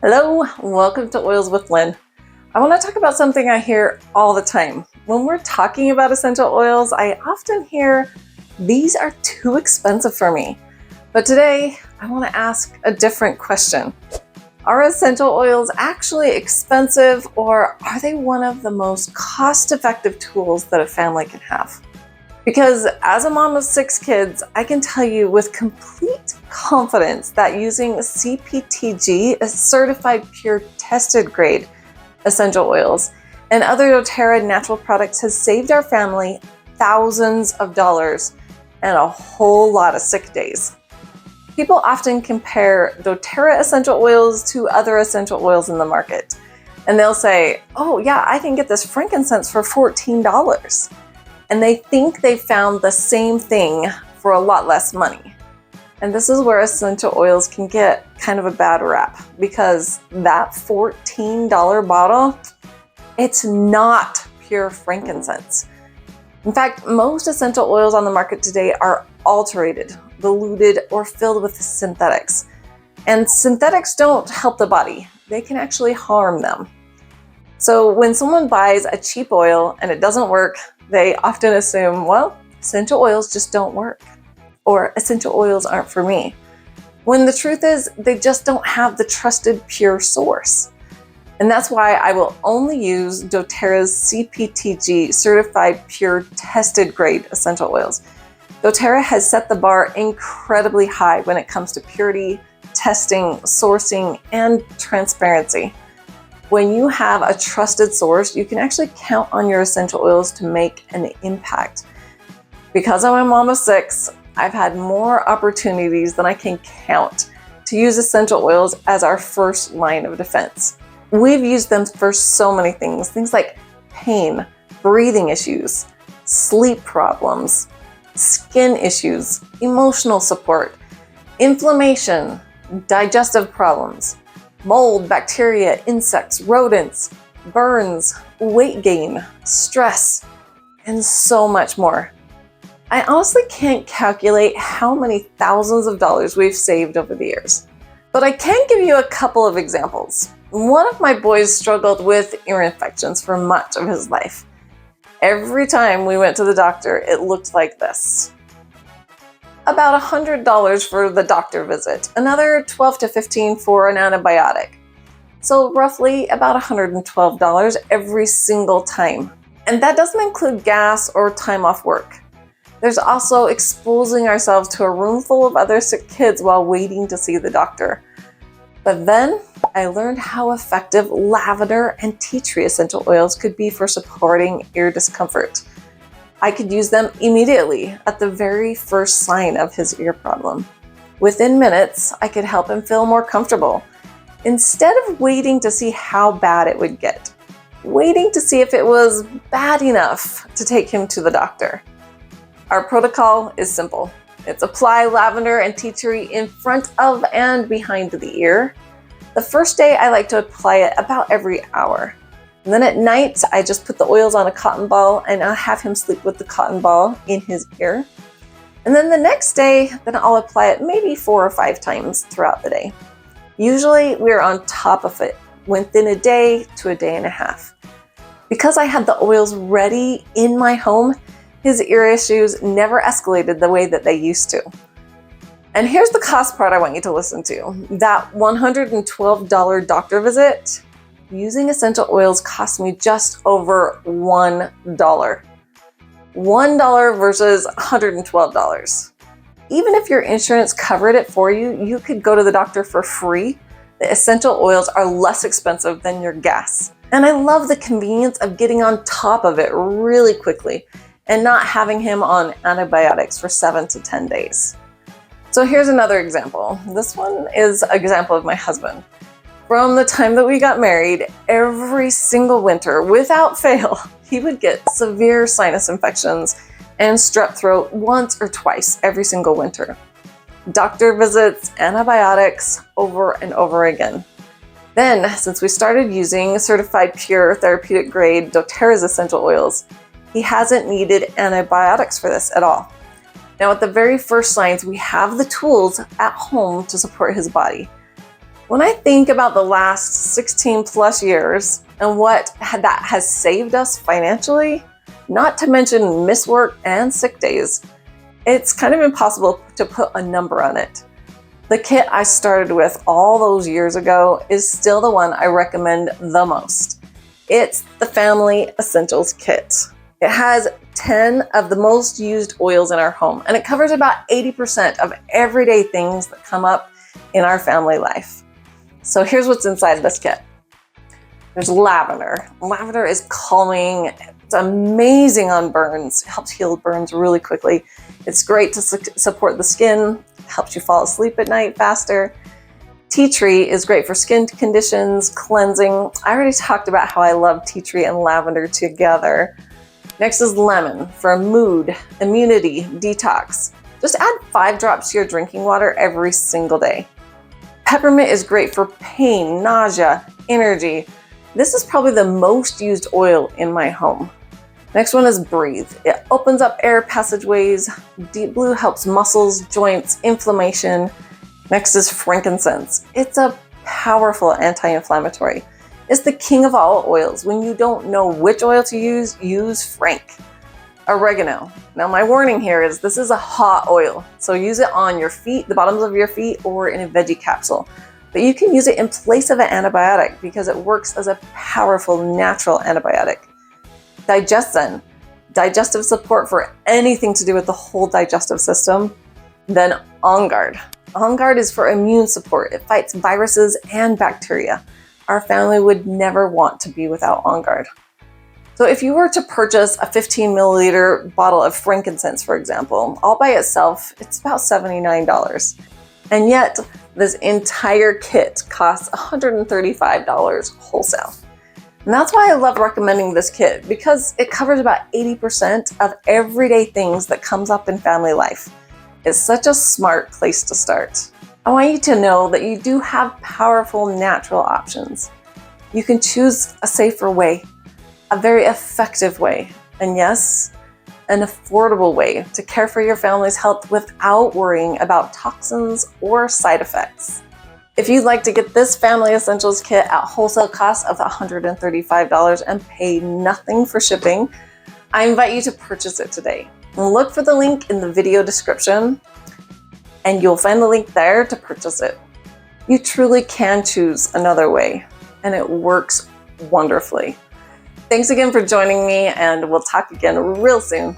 Hello, welcome to Oils with Lynn. I want to talk about something I hear all the time. When we're talking about essential oils, I often hear, these are too expensive for me. But today, I want to ask a different question. Are essential oils actually expensive, or are they one of the most cost-effective tools that a family can have? Because as a mom of 6 kids, I can tell you with complete confidence that using CPTG, a certified pure tested grade essential oils, and other doTERRA natural products has saved our family thousands of dollars and a whole lot of sick days. People often compare doTERRA essential oils to other essential oils in the market. And they'll say, oh yeah, I can get this frankincense for $14. And they think they found the same thing for a lot less money. And this is where essential oils can get kind of a bad rap, because that $14 bottle, it's not pure frankincense. In fact, most essential oils on the market today are alterated, diluted, or filled with synthetics. And synthetics don't help the body. They can actually harm them. So when someone buys a cheap oil and it doesn't work, they often assume, well, essential oils just don't work, or essential oils aren't for me. When the truth is, they just don't have the trusted pure source. And that's why I will only use doTERRA's CPTG certified pure tested grade essential oils. doTERRA has set the bar incredibly high when it comes to purity, testing, sourcing, and transparency. When you have a trusted source, you can actually count on your essential oils to make an impact. Because I'm a mom of 6, I've had more opportunities than I can count to use essential oils as our first line of defense. We've used them for so many things like pain, breathing issues, sleep problems, skin issues, emotional support, inflammation, digestive problems, mold, bacteria, insects, rodents, burns, weight gain, stress, and so much more. I honestly can't calculate how many thousands of dollars we've saved over the years. But I can give you a couple of examples. One of my boys struggled with ear infections for much of his life. Every time we went to the doctor, it looked like this. About $100 for the doctor visit, another $12 to $15 for an antibiotic. So roughly about $112 every single time. And that doesn't include gas or time off work. There's also exposing ourselves to a room full of other sick kids while waiting to see the doctor. But then I learned how effective lavender and tea tree essential oils could be for supporting ear discomfort. I could use them immediately at the very first sign of his ear problem. Within minutes, I could help him feel more comfortable, instead of waiting to see how bad it would get, waiting to see if it was bad enough to take him to the doctor. Our protocol is simple. It's apply lavender and tea tree in front of and behind the ear. The first day, I like to apply it about every hour. And then at night, I just put the oils on a cotton ball and I'll have him sleep with the cotton ball in his ear. And then the next day, then I'll apply it maybe 4 or 5 times throughout the day. Usually we're on top of it within a day to a day and a half. Because I had the oils ready in my home, his ear issues never escalated the way that they used to. And here's the cost part I want you to listen to. That $112 doctor visit, using essential oils cost me just over $1. $1 versus $112. Even if your insurance covered it for you, you could go to the doctor for free. The essential oils are less expensive than your gas. And I love the convenience of getting on top of it really quickly and not having him on antibiotics for 7 to 10 days. So here's another example. This one is an example of my husband. From the time that we got married, every single winter, without fail, he would get severe sinus infections and strep throat once or twice every single winter. Doctor visits, antibiotics, over and over again. Then, since we started using certified pure therapeutic grade doTERRA's essential oils, he hasn't needed antibiotics for this at all. Now, at the very first signs, we have the tools at home to support his body. When I think about the last 16 plus years and what that has saved us financially, not to mention missed work and sick days, it's kind of impossible to put a number on it. The kit I started with all those years ago is still the one I recommend the most. It's the Family Essentials Kit. It has 10 of the most used oils in our home, and it covers about 80% of everyday things that come up in our family life. So here's what's inside this kit. There's lavender. Lavender is calming. It's amazing on burns. It helps heal burns really quickly. It's great to support the skin. It helps you fall asleep at night faster. Tea tree is great for skin conditions, cleansing. I already talked about how I love tea tree and lavender together. Next is lemon for mood, immunity, detox. Just add 5 drops to your drinking water every single day. Peppermint is great for pain, nausea, energy. This is probably the most used oil in my home. Next one is breathe. It opens up air passageways. Deep blue helps muscles, joints, inflammation. Next is frankincense. It's a powerful anti-inflammatory. It's the king of all oils. When you don't know which oil to use frank. Oregano. Now my warning here is this is a hot oil, so use it on your feet, the bottoms of your feet, or in a veggie capsule. But you can use it in place of an antibiotic because it works as a powerful natural antibiotic. Digestin, digestive support for anything to do with the whole digestive system. Then On Guard. On Guard is for immune support. It fights viruses and bacteria. Our family would never want to be without On Guard. So if you were to purchase a 15 milliliter bottle of frankincense, for example, all by itself, it's about $79. And yet this entire kit costs $135 wholesale. And that's why I love recommending this kit, because it covers about 80% of everyday things that comes up in family life. It's such a smart place to start. I want you to know that you do have powerful natural options. You can choose a safer way, a very effective way, and yes, an affordable way to care for your family's health without worrying about toxins or side effects. If you'd like to get this Family Essentials Kit at wholesale cost of $135 and pay nothing for shipping, I invite you to purchase it today. Look for the link in the video description, and you'll find the link there to purchase it. You truly can choose another way, and it works wonderfully. Thanks again for joining me, and we'll talk again real soon.